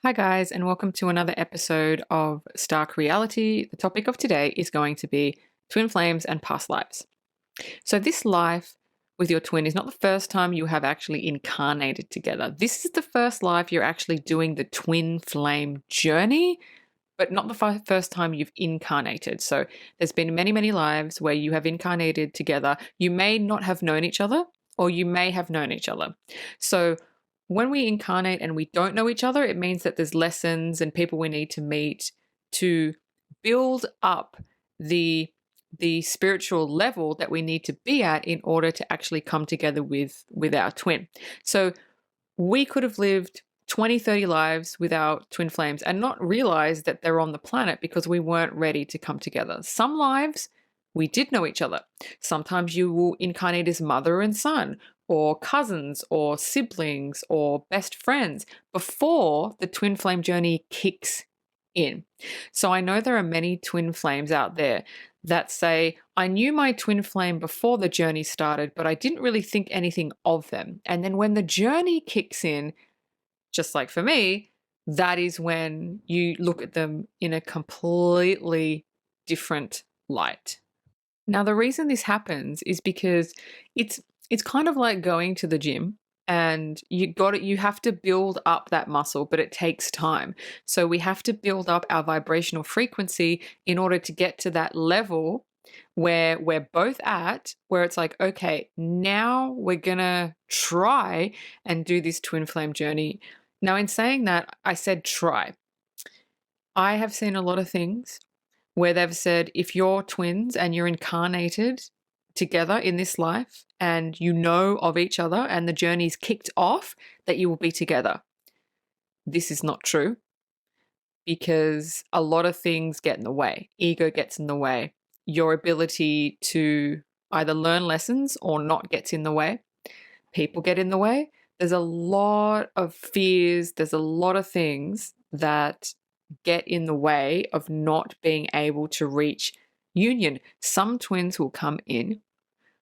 Hi, guys, and welcome to another episode of Stark Reality. The topic of today is going to be twin flames and past lives. So, this life with your twin is not the first time you have actually incarnated together. This is the first life you're actually doing the twin flame journey, but not the first time you've incarnated. So, there's been many, many lives where you have incarnated together. You may not have known each other, or you may have known each other. So, when we incarnate and we don't know each other, it means that there's lessons and people we need to meet to build up the spiritual level that we need to be at in order to actually come together with our twin. So we could have lived 20, 30 lives with our twin flames and not realize that they're on the planet because we weren't ready to come together. Some lives we did know each other. Sometimes you will incarnate as mother and son, or cousins, or siblings, or best friends before the twin flame journey kicks in. So I know there are many twin flames out there that say, I knew my twin flame before the journey started, but I didn't really think anything of them. And then when the journey kicks in, just like for me, that is when you look at them in a completely different light. Now, the reason this happens is because it's kind of like going to the gym, and you have to build up that muscle, but it takes time. So we have to build up our vibrational frequency in order to get to that level where we're both at, where it's like, okay, now we're gonna try and do this twin flame journey. Now, in saying that, I said try. I have seen a lot of things where they've said, if you're twins and you're incarnated together in this life and you know of each other and the journey's kicked off, that you will be together. This is not true, because a lot of things get in the way. Ego gets in the way. Your ability to either learn lessons or not gets in the way. People get in the way. There's a lot of fears. There's a lot of things that get in the way of not being able to reach union. Some twins will come in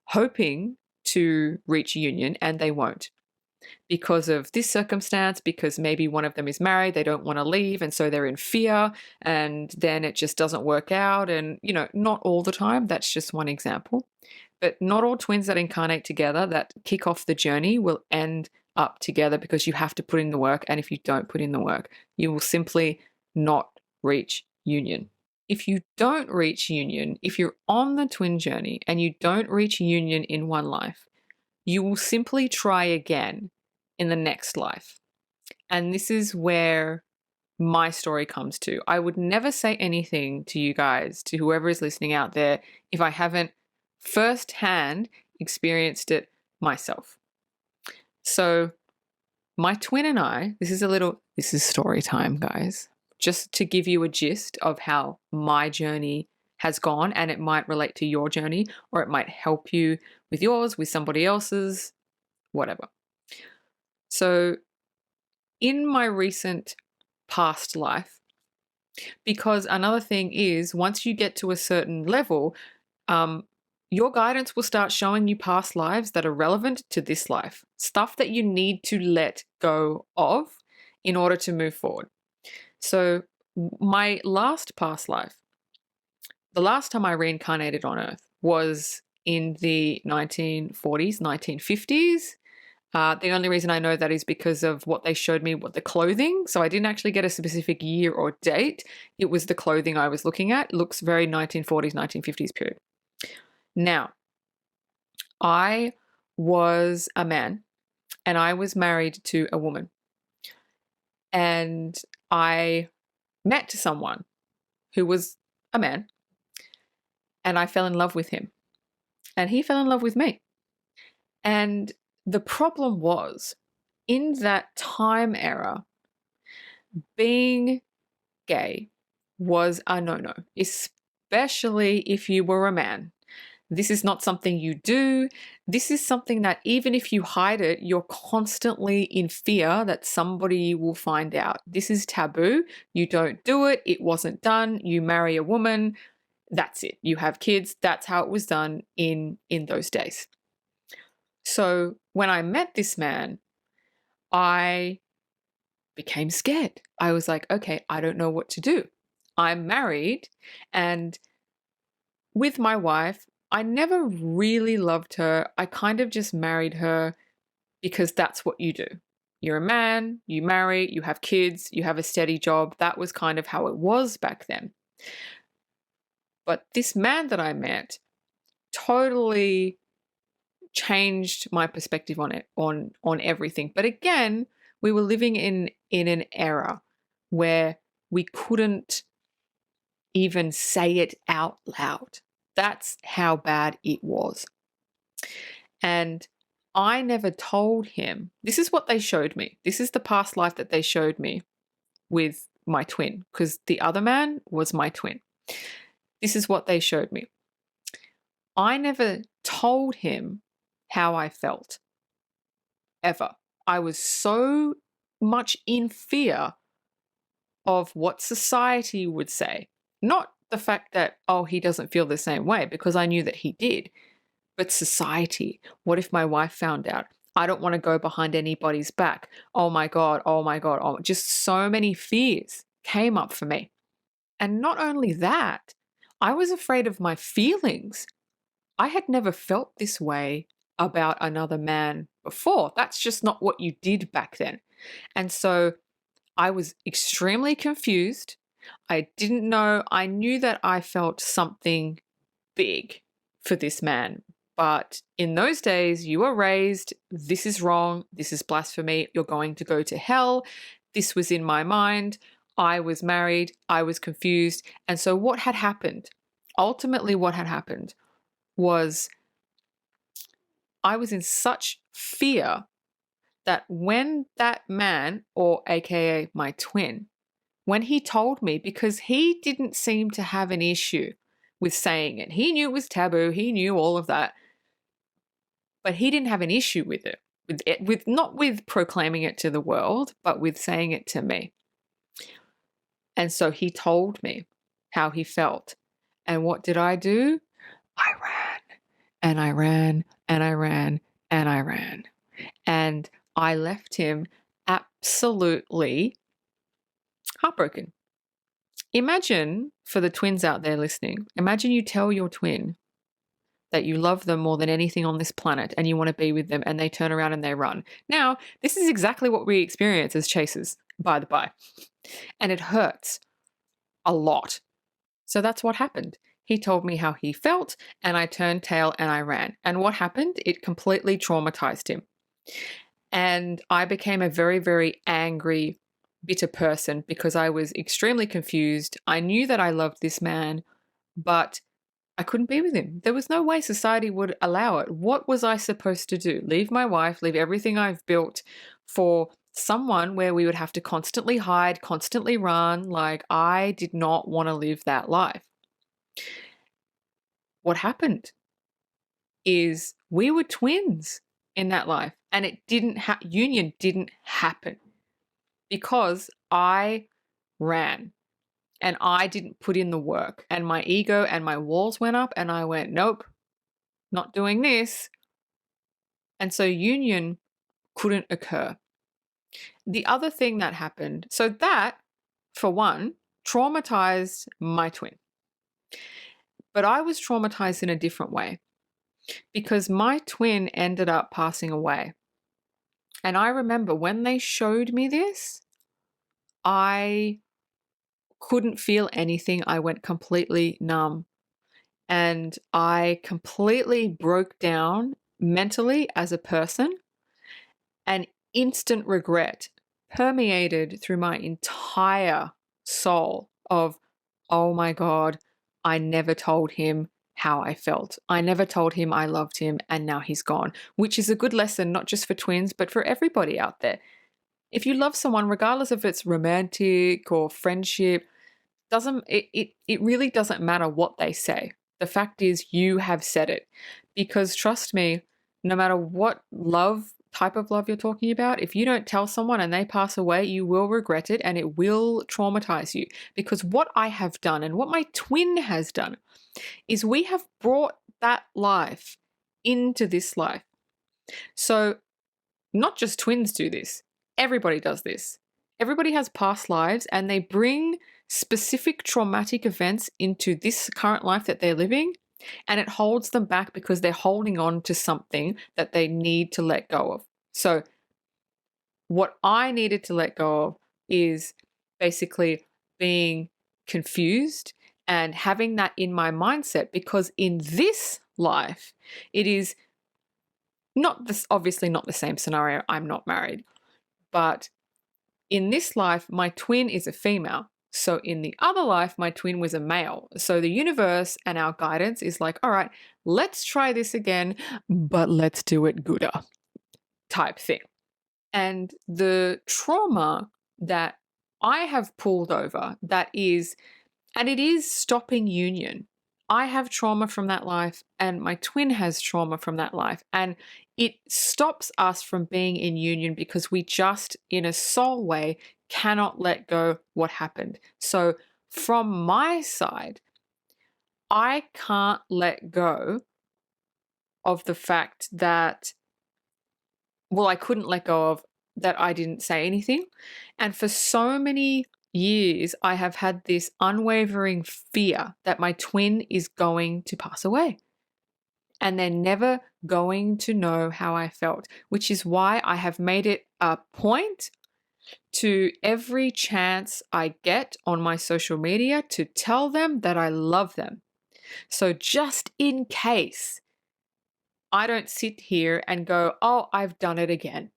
hoping to reach union and they won't, because of this circumstance, because maybe one of them is married, they don't want to leave, and so they're in fear, and then it just doesn't work out. And, not all the time. That's just one example. But not all twins that incarnate together that kick off the journey will end up together, because you have to put in the work. And if you don't put in the work, you will simply not reach union. If you don't reach union, if you're on the twin journey and you don't reach union in one life, you will simply try again in the next life. And this is where my story comes to. I would never say anything to you guys, to whoever is listening out there, if I haven't firsthand experienced it myself. So my twin and I, this is story time, guys, just to give you a gist of how my journey has gone, and it might relate to your journey, or it might help you with yours, with somebody else's, whatever. So in my recent past life, because another thing is, once you get to a certain level, your guidance will start showing you past lives that are relevant to this life, stuff that you need to let go of in order to move forward. So my last past life, the last time I reincarnated on Earth was in the 1940s, 1950s. The only reason I know that is because of what they showed me, what the clothing. So I didn't actually get a specific year or date. It was the clothing I was looking at. It looks very 1940s, 1950s period. Now, I was a man and I was married to a woman. And I met someone who was a man, and I fell in love with him. And he fell in love with me. And the problem was, in that time era, being gay was a no-no, especially if you were a man. This is not something you do. This is something that even if you hide it, you're constantly in fear that somebody will find out. This is taboo. You don't do it. It wasn't done. You marry a woman. That's it. You have kids. That's how it was done in those days. So when I met this man, I became scared. I was like, okay, I don't know what to do. I'm married, and with my wife, I never really loved her. I kind of just married her because that's what you do. You're a man, you marry, you have kids, you have a steady job. That was kind of how it was back then. But this man that I met totally changed my perspective on it, on everything. But again, we were living in an era where we couldn't even say it out loud. That's how bad it was. And I never told him. This is what they showed me. This is the past life that they showed me with my twin, because the other man was my twin. This is what they showed me. I never told him how I felt, ever. I was so much in fear of what society would say. Not the fact that, oh, he doesn't feel the same way, because I knew that he did. But society, what if my wife found out? I don't want to go behind anybody's back. Oh my God, oh my God. Oh, just so many fears came up for me. And not only that, I was afraid of my feelings. I had never felt this way about another man before. That's just not what you did back then. And so I was extremely confused. I didn't know. I knew that I felt something big for this man. But in those days, you were raised, this is wrong, this is blasphemy, you're going to go to hell. This was in my mind. I was married, I was confused. And so what had happened? Ultimately, what had happened was I was in such fear that when that man, or AKA my twin, when he told me, because he didn't seem to have an issue with saying it. He knew it was taboo. He knew all of that. But he didn't have an issue with it, with not with proclaiming it to the world, but with saying it to me. And so he told me how he felt. And what did I do? I ran and I ran and I ran and I ran. And I left him absolutely heartbroken. Imagine, for the twins out there listening, imagine you tell your twin that you love them more than anything on this planet and you want to be with them, and they turn around and they run. Now, this is exactly what we experience as chasers, by the by. And it hurts a lot. So that's what happened. He told me how he felt, and I turned tail and I ran. And what happened? It completely traumatized him. And I became a very, very angry, bitter person because I was extremely confused. I knew that I loved this man, but I couldn't be with him. There was no way society would allow it. What was I supposed to do? Leave my wife, leave everything I've built for someone where we would have to constantly hide, constantly run? Like, I did not want to live that life. What happened is we were twins in that life, and it didn't union didn't happen because I ran. And I didn't put in the work, and my ego and my walls went up, and I went, nope, not doing this. And so union couldn't occur. The other thing that happened, so that, for one, traumatized my twin. But I was traumatized in a different way because my twin ended up passing away. And I remember when they showed me this, I couldn't feel anything. I went completely numb, and I completely broke down mentally as a person, and instant regret permeated through my entire soul of, oh my God, I never told him how I felt. I never told him I loved him, and now he's gone, which is a good lesson, not just for twins, but for everybody out there. If you love someone, regardless if it's romantic or friendship, it really doesn't matter what they say. The fact is you have said it. Because trust me, no matter what type of love you're talking about, if you don't tell someone and they pass away, you will regret it and it will traumatize you. Because what I have done and what my twin has done is we have brought that life into this life. So not just twins do this. Everybody does this. everybody has past lives and they bring specific traumatic events into this current life that they're living, and it holds them back because they're holding on to something that they need to let go of. So what I needed to let go of is basically being confused and having that in my mindset, because in this life, it is not this, obviously not the same scenario. I'm not married, but in this life, my twin is a female. So in the other life, my twin was a male. So the universe and our guidance is like, all right, let's try this again, but let's do it gooder type thing. And the trauma that I have pulled over, that is, and it is stopping union. I have trauma from that life and my twin has trauma from that life. And it stops us from being in union because we just, in a soul way, cannot let go what happened. So from my side, I can't let go of the fact that, well, I couldn't let go of that I didn't say anything. And for so many years, I have had this unwavering fear that my twin is going to pass away. And they're never going to know how I felt, which is why I have made it a point to every chance I get on my social media to tell them that I love them. So just in case I don't sit here and go, oh, I've done it again.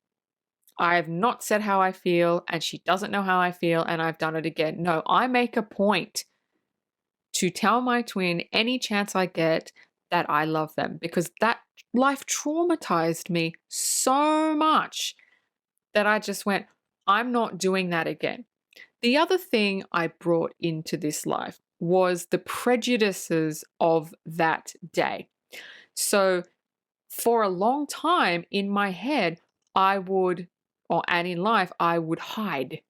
I have not said how I feel and she doesn't know how I feel and I've done it again. No, I make a point to tell my twin any chance I get that I love them, because that life traumatized me so much that I just went, I'm not doing that again. The other thing I brought into this life was the prejudices of that day. So for a long time in my head, and in life, I would hide,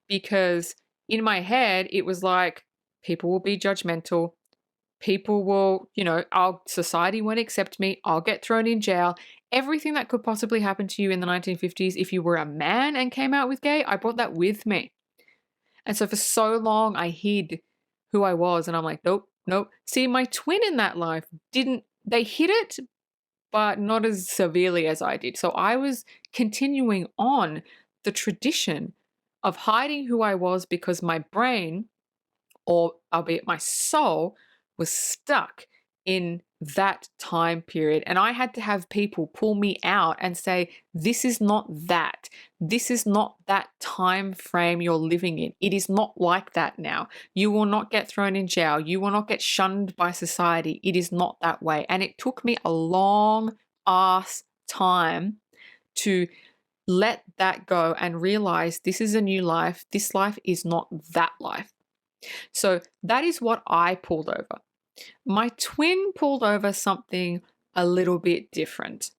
because in my head, it was like, people will be judgmental. People will, society won't accept me. I'll get thrown in jail. Everything that could possibly happen to you in the 1950s, if you were a man and came out with gay, I brought that with me. And so for so long, I hid who I was. And I'm like, nope, nope. See, my twin in that life they hid it, but not as severely as I did. So I was continuing on the tradition of hiding who I was because my brain, or albeit my soul, was stuck in that time period. And I had to have people pull me out and say, this is not that. This is not that time frame you're living in. It is not like that now. You will not get thrown in jail. You will not get shunned by society. It is not that way. And it took me a long ass time to let that go and realize this is a new life. This life is not that life. So that is what I pulled over. My twin pulled over something a little bit different.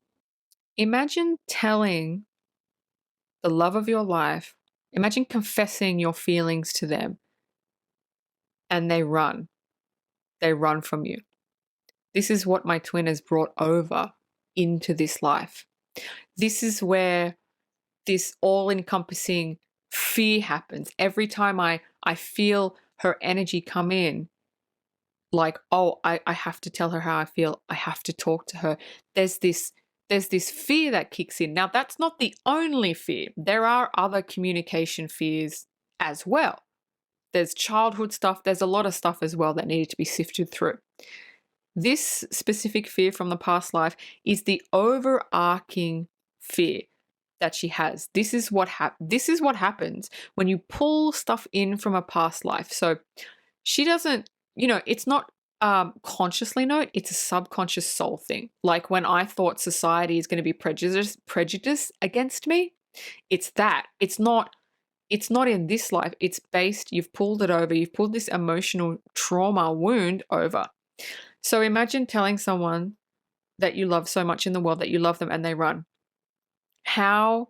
Imagine telling the love of your life, imagine confessing your feelings to them, and they run. They run from you. This is what my twin has brought over into this life. This is where this all-encompassing fear happens. Every time I feel her energy come in, like, oh, I have to tell her how I feel. I have to talk to her. There's this fear that kicks in. Now, that's not the only fear. There are other communication fears as well. There's childhood stuff. There's a lot of stuff as well that needed to be sifted through. This specific fear from the past life is the overarching fear that she has. This is what happens when you pull stuff in from a past life. So she doesn't, it's not consciously know, it's a subconscious soul thing. Like when I thought society is going to be prejudice against me, it's that. It's not in this life. It's based, you've pulled it over, you've pulled this emotional trauma wound over. So imagine telling someone that you love so much in the world, that you love them, and they run. I'm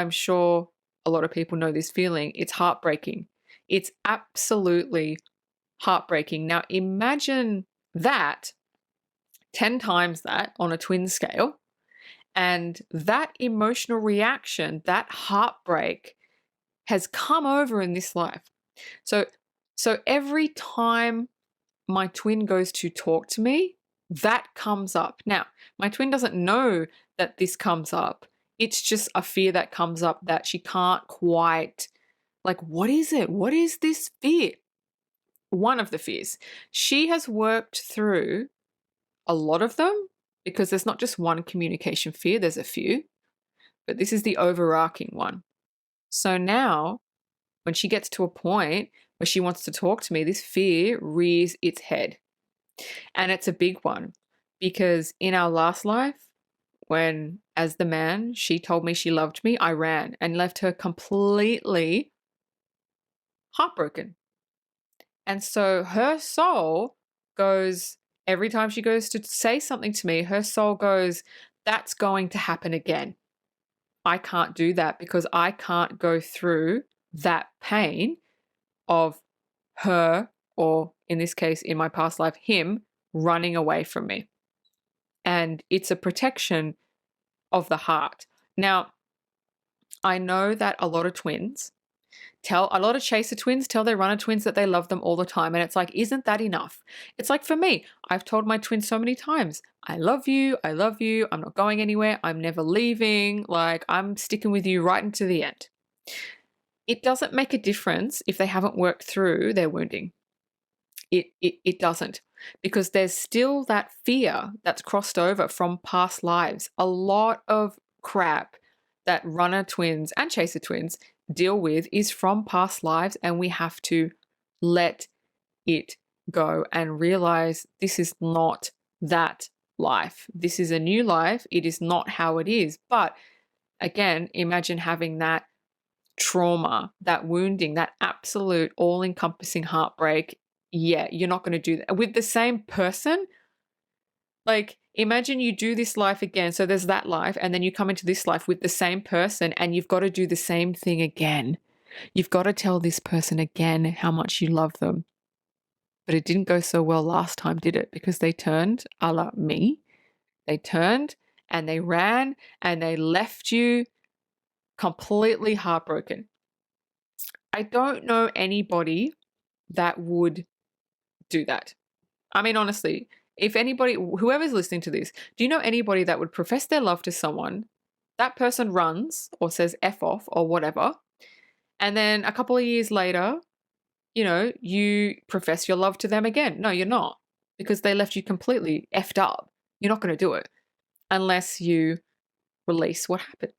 sure a lot of people know this feeling. It's heartbreaking. It's absolutely heartbreaking. Now imagine that 10 times that on a twin scale, And that emotional reaction, that heartbreak has come over in this life. So every time my twin goes to talk to me, that comes up. Now, my twin doesn't know that this comes up. It's just a fear that comes up that she can't quite, like, what is it? What is this fear? One of the fears. She has worked through a lot of them because there's not just one communication fear, there's a few, but this is the overarching one. So now, when she gets to a point where she wants to talk to me, this fear rears its head. And it's a big one because in our last life, when as the man, she told me she loved me, I ran and left her completely heartbroken. And so her soul goes, every time she goes to say something to me, her soul goes, that's going to happen again. I can't do that because I can't go through that pain of her, or in this case, in my past life, him running away from me. And it's a protection of the heart. Now, I know that a lot of chaser twins tell their runner twins that they love them all the time. And it's like, isn't that enough? It's like for me, I've told my twin so many times, I love you, I'm not going anywhere, I'm never leaving, like I'm sticking with you right into the end. It doesn't make a difference if they haven't worked through their wounding. It doesn't, because there's still that fear that's crossed over from past lives. A lot of crap that runner twins and chaser twins deal with is from past lives, and we have to let it go and realize this is not that life. This is a new life. It is not how it is. But again, imagine having that trauma, that wounding, that absolute all-encompassing heartbreak. Yeah, you're not going to do that with the same person. Like, imagine you do this life again. So there's that life, and then you come into this life with the same person, and you've got to do the same thing again. You've got to tell this person again how much you love them. But it didn't go so well last time, did it? Because they turned, a la me, they turned and they ran and they left you completely heartbroken. I don't know anybody that would do that. I mean, honestly, if anybody, whoever's listening to this, do you know anybody that would profess their love to someone, that person runs or says F off or whatever, and then a couple of years later, you profess your love to them again? No, you're not, because they left you completely effed up. You're not going to do it unless you release what happened.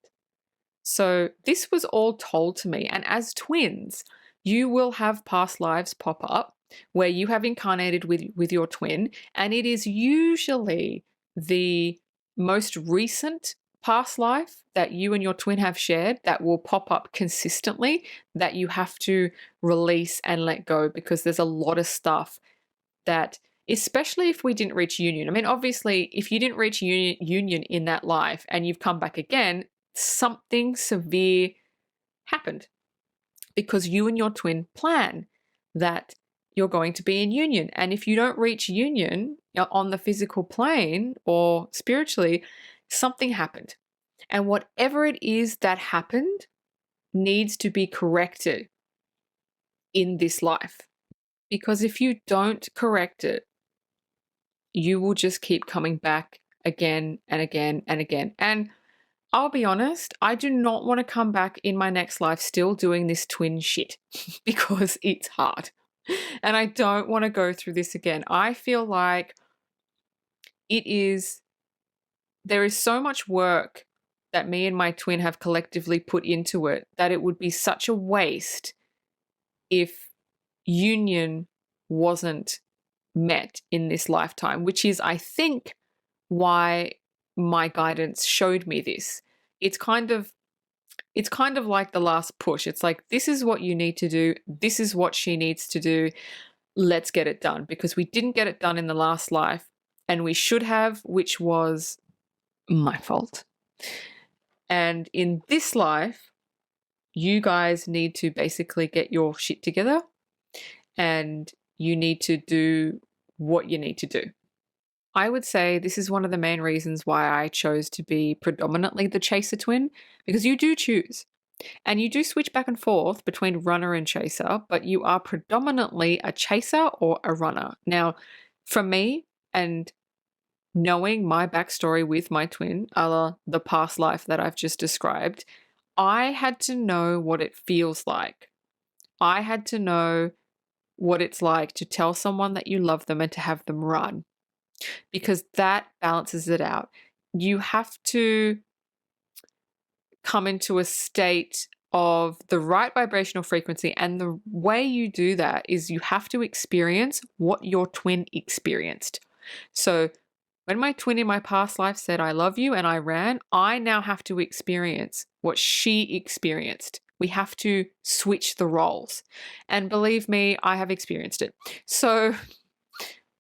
So this was all told to me. And as twins, you will have past lives pop up where you have incarnated with your twin. And it is usually the most recent past life that you and your twin have shared that will pop up consistently, that you have to release and let go, because there's a lot of stuff that, especially if we didn't reach union. I mean, obviously, if you didn't reach union in that life and you've come back again, something severe happened because you and your twin plan that you're going to be in union. And if you don't reach union on the physical plane or spiritually, something happened. And whatever it is that happened needs to be corrected in this life. Because if you don't correct it, you will just keep coming back again and again and again. And I'll be honest, I do not want to come back in my next life still doing this twin shit because it's hard. And I don't want to go through this again. I feel like there is so much work that me and my twin have collectively put into it that it would be such a waste if union wasn't met in this lifetime, which is, I think, why my guidance showed me this. It's kind of like the last push. It's like, this is what you need to do. This is what she needs to do. Let's get it done, because we didn't get it done in the last life and we should have, which was my fault. And in this life, you guys need to basically get your shit together and you need to do what you need to do. I would say this is one of the main reasons why I chose to be predominantly the chaser twin, because you do choose. And you do switch back and forth between runner and chaser, but you are predominantly a chaser or a runner. Now, for me, and knowing my backstory with my twin, the past life that I've just described, I had to know what it feels like. I had to know what it's like to tell someone that you love them and to have them run, because that balances it out. You have to come into a state of the right vibrational frequency. And the way you do that is you have to experience what your twin experienced. So when my twin in my past life said, I love you, and I ran, I now have to experience what she experienced. We have to switch the roles. And believe me, I have experienced it. So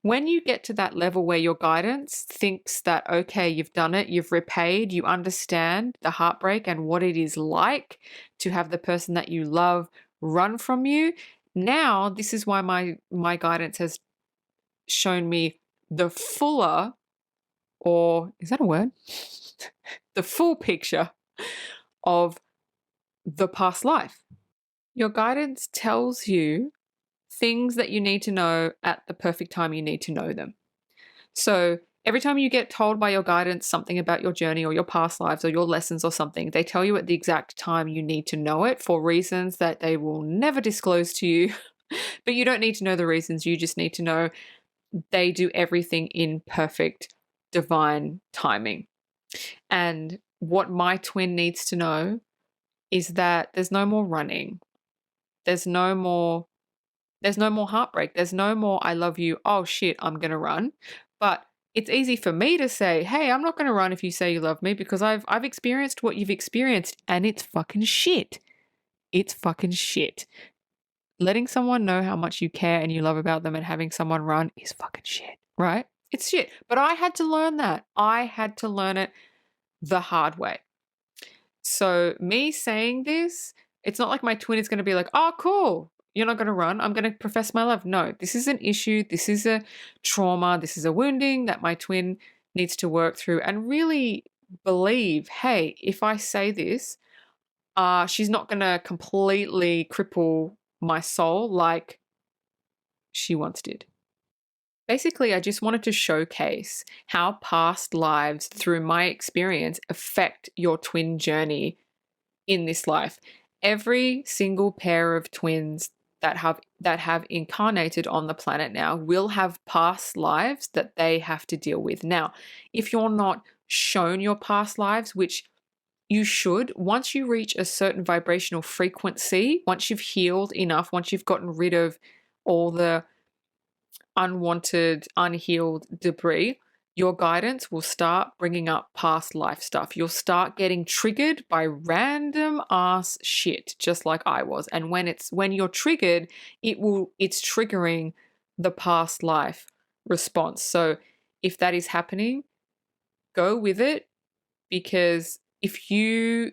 when you get to that level where your guidance thinks that, okay, you've done it, you've repaid, you understand the heartbreak and what it is like to have the person that you love run from you, now this is why my guidance has shown me the fuller, or is that a word? The full picture of the past life. Your guidance tells you things that you need to know at the perfect time you need to know them. So every time you get told by your guidance something about your journey or your past lives or your lessons or something, they tell you at the exact time you need to know it for reasons that they will never disclose to you. But you don't need to know the reasons. You just need to know they do everything in perfect divine timing. And what my twin needs to know is that there's no more running. There's no more heartbreak. There's no more, I love you. Oh shit, I'm going to run. But it's easy for me to say, hey, I'm not going to run if you say you love me, because I've experienced what you've experienced, and it's fucking shit. It's fucking shit. Letting someone know how much you care and you love about them and having someone run is fucking shit, right? It's shit. But I had to learn that. I had to learn it the hard way. So me saying this, it's not like my twin is going to be like, oh, cool, you're not going to run, I'm going to profess my love. No, this is an issue. This is a trauma. This is a wounding that my twin needs to work through and really believe, hey, if I say this, she's not going to completely cripple my soul like she once did. Basically, I just wanted to showcase how past lives, through my experience, affect your twin journey in this life. Every single pair of twins that have incarnated on the planet now will have past lives that they have to deal with. Now, if you're not shown your past lives, which you should, once you reach a certain vibrational frequency, once you've healed enough, once you've gotten rid of all the unwanted, unhealed debris, your guidance will start bringing up past life stuff. You'll start getting triggered by random ass shit, just like I was. And when you're triggered, it's triggering the past life response. So if that is happening, go with it, because if you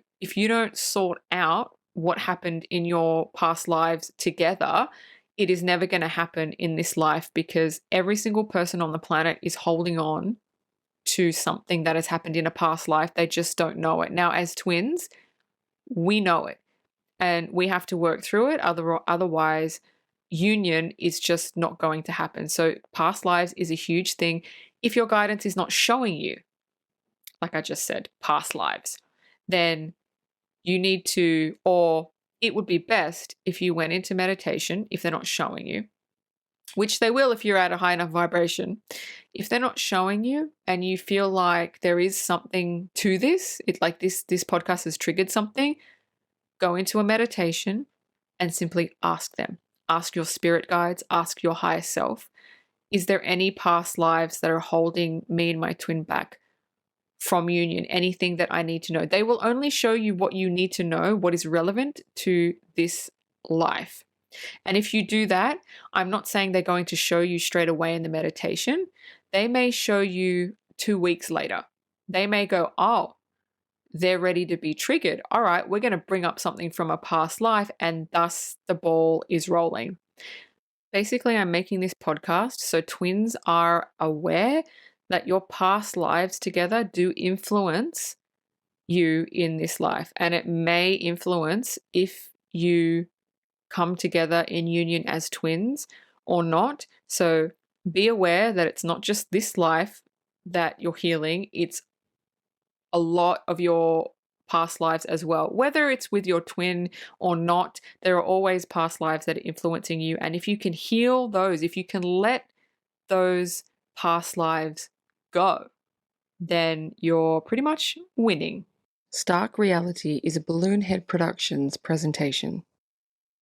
don't sort out what happened in your past lives together, it is never going to happen in this life, because every single person on the planet is holding on to something that has happened in a past life. They just don't know it. Now, as twins, we know it and we have to work through it. Otherwise, union is just not going to happen. So past lives is a huge thing. If your guidance is not showing you, like I just said, past lives, then you need to, or it would be best if you went into meditation, if they're not showing you, which they will if you're at a high enough vibration. If they're not showing you and you feel like there is something to this, it's like this podcast has triggered something, go into a meditation and simply ask them. Ask your spirit guides, ask your higher self, is there any past lives that are holding me and my twin back from union? Anything that I need to know? They will only show you what you need to know, what is relevant to this life. And if you do that, I'm not saying they're going to show you straight away in the meditation. They may show you 2 weeks later. They may go, oh, they're ready to be triggered. All right, we're going to bring up something from a past life, and thus the ball is rolling. Basically, I'm making this podcast so twins are aware that your past lives together do influence you in this life. And it may influence if you come together in union as twins or not. So be aware that it's not just this life that you're healing, it's a lot of your past lives as well. Whether it's with your twin or not, there are always past lives that are influencing you. And if you can heal those, if you can let those past lives go, then you're pretty much winning. Stark Reality is a Balloonhead Productions presentation.